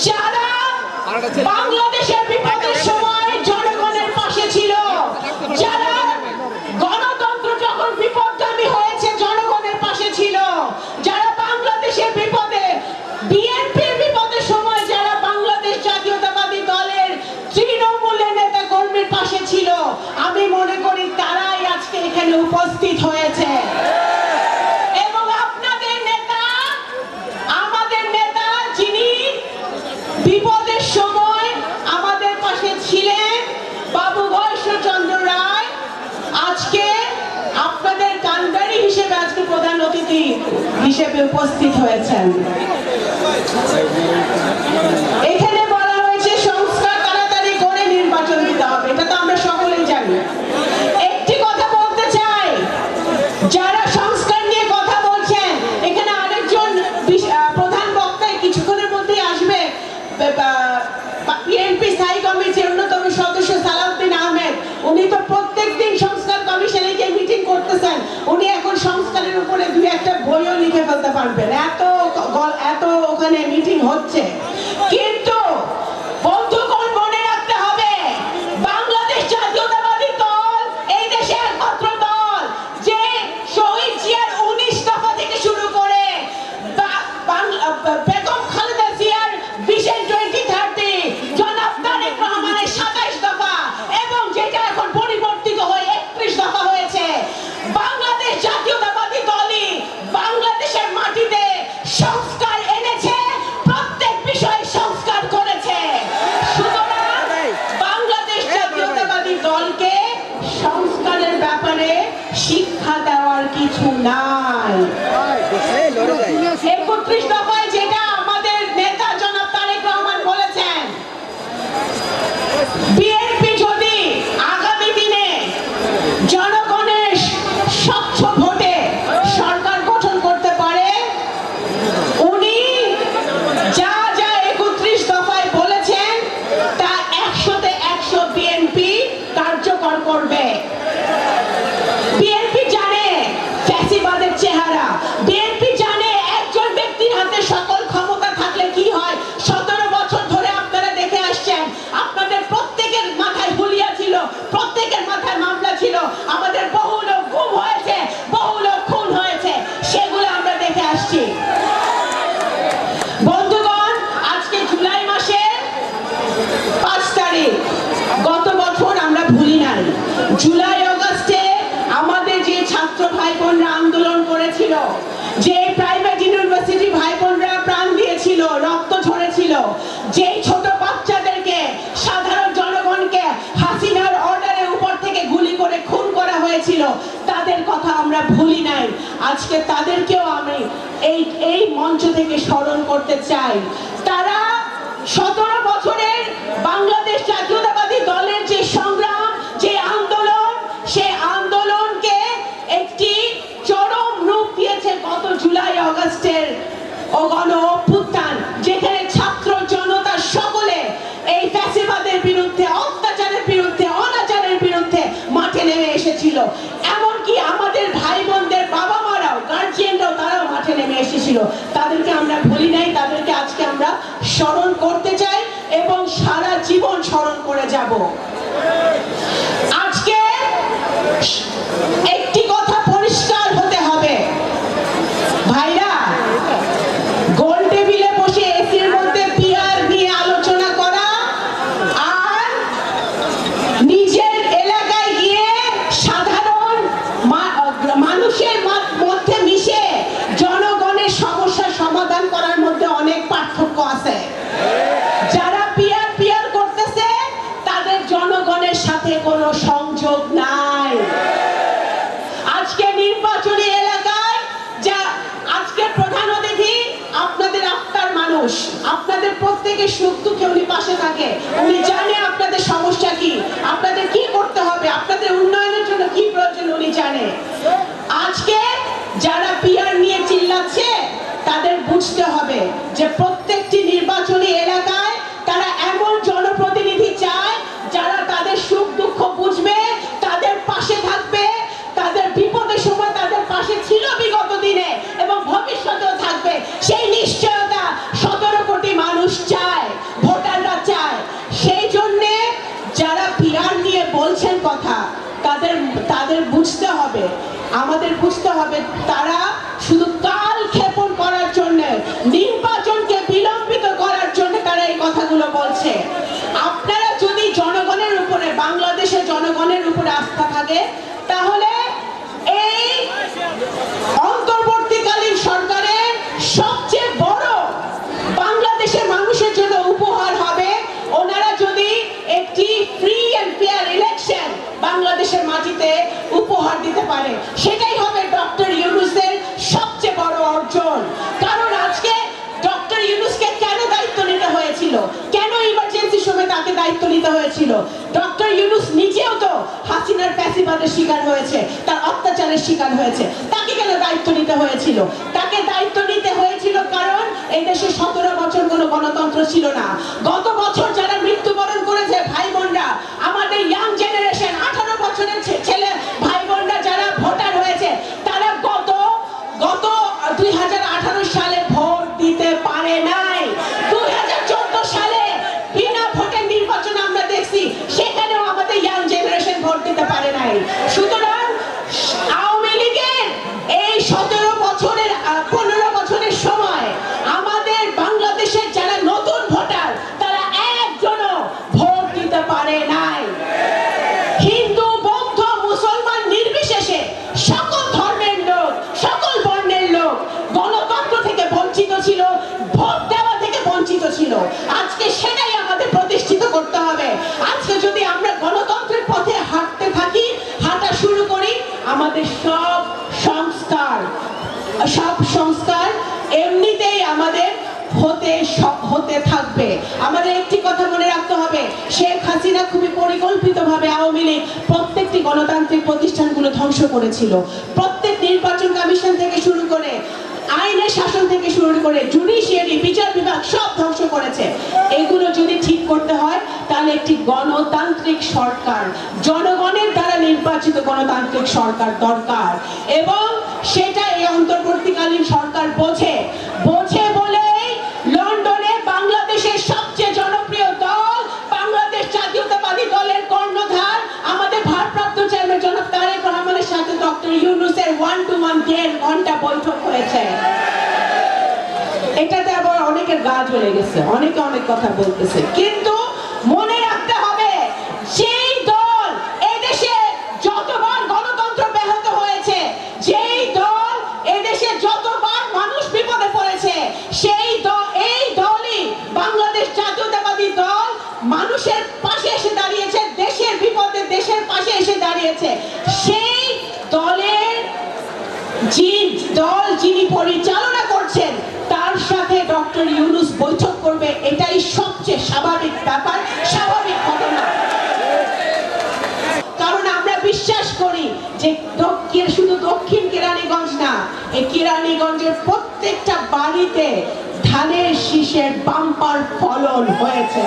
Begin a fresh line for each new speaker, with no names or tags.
যারা বাংলাদেশের বিপদের সময় জনগণের পাশে ছিল, যারা গণতন্ত্র যখন বিপদগামী হয়েছে জনগণের পাশে ছিল, যারা বাংলাদেশের বিপদে বিএনপির বিপদের সময় যারা বাংলাদেশ জাতীয়তাবাদী দলের তৃণমূলের নেতা কর্মীর পাশে ছিল, আমি মনে করি তারাই আজকে এখানে উপস্থিত হয়েছে। এবং আপনাদের নেতা, আমাদের নেতা যিনি বিপদের সময় আমাদের পাশে ছিলেন, বাবু ঘোষচন্দ্র রায়, আজকে আপনাদের কান্ডারি হিসেবে আজকে প্রধান অতিথি হিসেবে উপস্থিত হয়েছেন। এখানে বলা হয়েছে সংস্কার তাড়াতাড়ি করে নির্বাচন দিতে হবে, এটা তো আমরা সকলেই জানি। একটি কথা বলতে চাই, যারা সংস্কার নিয়ে কথা বলছেন, এখানে আরেকজন প্রধান বক্তা কিছুক্ষণের মধ্যেই আসবে, বিএনপি স্থায়ী কমিটির অন্যতম সদস্য সালাউদ্দিন আহমেদ। উনি তো প্রত্যেকদিন সংস্কার কমিশনে গিয়ে মিটিং করতেছেন, উনি এখন সংস্কারের উপরে দুই একটা বইও লিখে ফেলতে পারবেন, এত ওখানে মিটিং হচ্ছে। কিন্তু বন্ধুগণ, মনে রাখতে হবে, বাংলাদেশ জাতীয়তাবাদী দল এই দেশে একমাত্র দল যে শহীদ জিয়ার 19 দফা থেকে শুরু করে বেগম খালেদা জিয়ার ভিশন 2030, জনাব তারেক রহমানের 27 দফা এবং যেটা এখন পরিবর্তিত হয়ে 31 দফা হয়েছে, বাংলাদেশ জাতীয়তাবাদী দলই বাংলাদেশের মাটিতে সংস্কার এনেছে, প্রত্যেক বিষয়ে সংস্কার করেছে। সুতরাং বাংলাদেশ জাতীয়তাবাদী দলকে সংস্কারের ব্যাপারে শিক্ষা দেওয়ার কিছু নাই। 31 দফায় যেটা আমাদের নেতা জনাব তারেক রহমান বলেছেন, বিএনপি যদি আগামী দিনে জনগণের স্বচ্ছ ভোটে সরকার গঠন করতে পারে, উনি যা 31 দফায় বলেছেন তা 100-তে 100 বিএনপি কার্যকর করবে। বিএনপি জানে ফ্যাসিবাদের চেহারা, বিএনপি জানে একজন ব্যক্তির হাতে সকল ক্ষমতা থাকলে কি হয়। 17 বছর ধরে আপনারা দেখে আসছেন, আপনাদের প্রত্যেকের মাথায় হুলিয়া ছিল, প্রত্যেকের মাথায় মামলা ছিল, আমাদের বহু লোক গুম হয়েছে, বহু লোক খুন হয়েছে, সেগুলো আমরা দেখে আসছি। বন্ধুগণ, আজকে জুলাই মাসের 5 তারিখ, গত বছর আমরা ভুলি নাই। জুলাই আগস্টে আমাদের যে ছাত্র ভাই বোনরা আন্দোলন করেছিল, যে প্রাইভেট ইউনিভার্সিটি ভাই বোনরা প্রাণ দিয়েছিল, রক্ত ঝরেছিল, যে ছোট বাচ্চাদেরকে, সাধারণ জনগণকে হাসিনার অর্ডারের উপর থেকে গুলি করে খুন করা হয়েছিল, তাদের কথা আমরা ভুলি নাই। আজকে তাদেরকেও আমি এই মঞ্চ থেকে স্মরণ করতে চাই। তারা 17 বছরের বাংলাদেশ জাতীয়তাবাদী দলের যে সংগ্রাম, যে আন্দোলন, সেই আন্দোলনকে একটি চরম রূপ দিয়েছে গত জুলাই আগস্টের গণ অভ্যুত্থান, যেখানে ছাত্র জনতা সকলে এই ফ্যাসিবাদের বিরুদ্ধে, অত্যাচারের বিরুদ্ধে, অনাচারের বিরুদ্ধে মাঠে নেমে এসেছিল। এমনকি আমাদের ভাই বোনদের বাবা মারাও, গার্জিয়ানরাও, তারাও মাঠে নেমে এসেছিল। তাদেরকে আমরা ভুলি নাই, তাদেরকে আজকে আমরা স্মরণ করতে চাই এবং সারা জীবন স্মরণ করে যাব। আজকে একটি কথা পরিষ্কার হতে হবে, ভাইরা, গোল টেবিলে বসে এসির মধ্যে পিয়ার নিয়ে আলোচনা করা আর নিজের এলাকায় গিয়ে সাধারণ মানুষের মধ্যে মিশে জনগণের সমস্যা সমাধান করার মধ্যে অনেক পার্থক্য আছে। যারা পিয়ার করতেছে তাদের জনগণের সাথে কোনো সংযোগ নাই। আজকে নির্বাচনী এলাকায় যা আজকের প্রধান অতিথি আপনাদের আত্মার মানুষ, আপনাদের প্রত্যেকের সুখ দুঃখে উনি পাশে থাকে, উনি জানে আপনাদের সমস্যা কি, আপনাদের কি করতে হবে, আপনাদের উন্নয়নের জন্য কি প্রয়োজন উনি জানে। আজকে যারা পিয়ার নিয়ে চিল্লাচ্ছে তাদের বুঝতে হবে যে প্রত্যেকটি নির্বাচনী এলাকায় তারা এমন জনপ্রতিনিধি চায় যারা তাদের সুখ দুঃখ বুঝবে, তাদের পাশে থাকবে, তাদের বিপদের সময় তাদের পাশে ছিল বিগত দিনে এবং ভবিষ্যতেও থাকবে। সেই নিশ্চয়তা 17 কোটি মানুষ চায়। বুঝতে হবে তারা শুধু কাল ক্ষেপণ করার জন্য, নির্বাচনকে বিলম্বিত করার জন্য তারা এই কথাগুলো বলছে। আপনারা যদি জনগণের উপরে, বাংলাদেশের জনগণের উপরে আস্থা থাকে, তাহলে এই অন্তর্বর্তীকালীন সরকারের সবচেয়ে বড় বাংলাদেশের মানুষের জন্য উপহার হবে ওনারা যদি একটি ফ্রি এন্ড ফেয়ার ইলেকশন বাংলাদেশের মাটিতে উপহার দিতে পারে। সেটাই হবে ডক্টর ইউনূসের সবচেয়ে বড় অর্জন। কারণ আজকে ডক্টর ইউনূসকে কেন দায়িত্ব নিতে হয়েছিল, কেন ইমার্জেন্সি সময় তাকে দায়িত্ব নিতে হয়েছিল? ডক্টর ইউনূস নিজেও তো হাসিনার প্যাসিবাদের শিকার হয়েছে, তার অত্যাচারের শিকার হয়েছে। তাকে কেন দায়িত্ব নিতে হয়েছিল? তাকে দায়িত্ব নিতে হয়েছিল কারণ এই দেশে 17 বছর কোনো গণতন্ত্র ছিল না। গত বছর যারা মৃত্যুবরণ করেছে ভাই বোনরা, আমাদের ইয়াং জেনারেশন, 18 বছরের ছেলে ভাই বোনরা যারা ভোটার হয়েছে, তারা গত 2018 সালে ভোট দিতে পারে নাই। 2014 সালে বিনা ভোটের নির্বাচন আমরা দেখছি, সেখানেও আমাদের ইয়াং জেনারেশন ভোট দিতে পারে নাই। সুতরাং আওয়ামী লীগের এই 15 বছরের সময় আমাদের বাংলাদেশের যারা নতুন ভোটার, তারা একজনও ভোট দিতে পারে নাই। হিন্দু, বৌদ্ধ, মুসলমান নির্বিশেষে সকল ধর্মের লোক, সকল বর্ণের লোক গণতন্ত্র থেকে বঞ্চিত ছিল, ভোট দেওয়া থেকে বঞ্চিত ছিল। আজকে সেটাই আমাদের প্রতিষ্ঠিত করতে হবে। আজকে যদি আমরা গণতন্ত্রের পথে হাঁটতে থাকি, হাঁটা শুরু করি, আমাদের সব সংস্কার এমনিতেই আমাদের হতে থাকবে। আমাদের একটি কথা মনে রাখতে হবে, শেখ হাসিনা খুবই পরিকল্পিতভাবে আওয়ামী লীগ প্রত্যেকটি গণতান্ত্রিক প্রতিষ্ঠানগুলো ধ্বংস করেছিল। প্রত্যেক নির্বাচন কমিশন থেকে শুরু করে, আইনের শাসন থেকে শুরু করে, জুডিশিয়ারি, বিচার বিভাগ সব ধ্বংস করেছে। এগুলো যদি ঠিক করতে হয় তাহলে একটি গণতান্ত্রিক সরকার, জনগণের দ্বারা নির্বাচিত গণতান্ত্রিক সরকার দরকার। এবং সেটা এই অন্তর্বর্তীকালীন সরকার বোঝে বলেই লন্ডনে বাংলাদেশের সবচেয়ে জনপ্রিয় দল বাংলাদেশ জাতীয়তাবাদী দলের কর্ণধার আমাদের ভারপ্রাপ্ত চেয়ারম্যান জনাব তারেক রহমানের সাথে ডক্টর ইউনূসের 1-to-1 1.5 ঘন্টা বৈঠক হয়েছে। এটাতে আবার অনেকের গা জ্বলে গেছে, অনেকে অনেক কথা বলতেছে, কিন্তু মনে রাখতে হবে যেই দল এদেশে যতবার গণতন্ত্র ব্যাহত হয়েছে, যেই দল এদেশে যতবার মানুষ বিপদে পড়েছে, এই দলই বাংলাদেশ জাতীয়তাবাদী দল মানুষের পাশে এসে দাঁড়িয়েছে, দেশের বিপদে দেশের পাশে এসে দাঁড়িয়েছে। সেই দলের যিনি পরিচালনা করছেন তার সাথে ডক্টর ইউনূস বৈঠক করবে, এটাই সবচেয়ে স্বাভাবিক ব্যাপার, স্বাভাবিক ঘটনা। কারণ আমরা বিশ্বাস করি যে শুধু দক্ষিণ কেরানীগঞ্জ না, এই কেরানীগঞ্জের প্রত্যেকটা বাড়িতে ধানের শীষের বাম্পার ফলন হয়েছে।